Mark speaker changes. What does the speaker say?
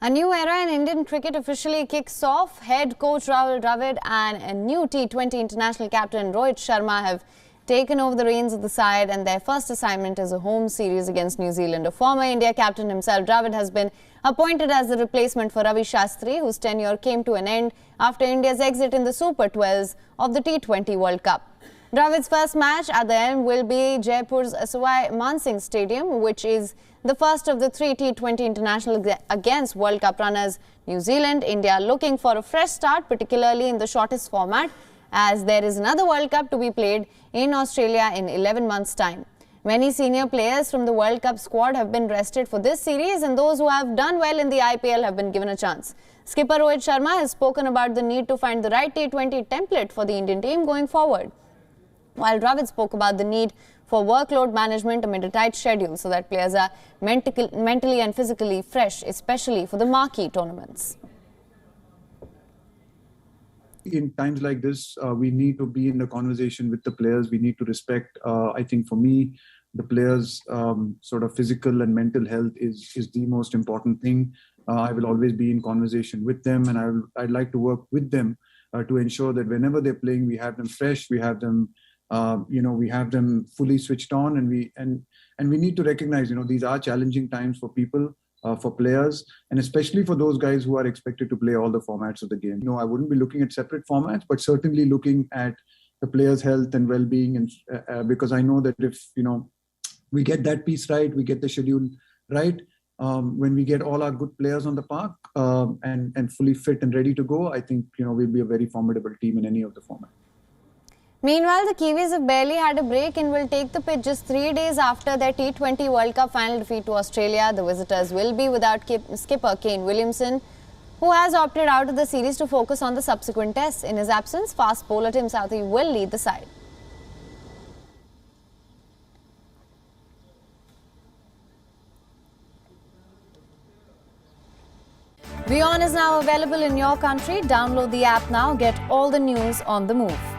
Speaker 1: A new era in Indian cricket officially kicks off. Head coach Rahul Dravid and a new T20 international captain Rohit Sharma have taken over the reins of the side, and their first assignment is a home series against New Zealand. A former India captain himself, Dravid has been appointed as the replacement for Ravi Shastri, whose tenure came to an end after India's exit in the Super 12s of the T20 World Cup. Dravid's first match at the helm will be Jaipur's Sawai Mansingh Stadium, which is the first of the three T20 international against World Cup runners New Zealand. India looking for a fresh start, particularly in the shortest format, as there is another World Cup to be played in Australia in 11 months' time. Many senior players from the World Cup squad have been rested for this series, and those who have done well in the IPL have been given a chance. Skipper Rohit Sharma has spoken about the need to find the right T20 template for the Indian team going forward, while Dravid spoke about the need for workload management amid a tight schedule so that players are mentally and physically fresh, especially for the marquee tournaments.
Speaker 2: In times like this, we need to be in the conversation with the players. We need to respect, I think for me, the players' sort of physical and mental health is the most important thing. I will always be in conversation with them, and I'd like to work with them to ensure that whenever they're playing, we have them fresh, we have them we have them fully switched on, and we need to recognize, these are challenging times for people, for players, and especially for those guys who are expected to play all the formats of the game. I wouldn't be looking at separate formats, but certainly looking at the players' health and well-being, and because I know that if we get that piece right, we get the schedule right. When we get all our good players on the park and fully fit and ready to go, I think we'll be a very formidable team in any of the formats.
Speaker 1: Meanwhile, the Kiwis have barely had a break and will take the pitch just 3 days after their T20 World Cup final defeat to Australia. The visitors will be without skipper Kane Williamson, who has opted out of the series to focus on the subsequent tests. In his absence, fast bowler Tim Southee will lead the side. WION is now available in your country. Download the app now. Get all the news on the move.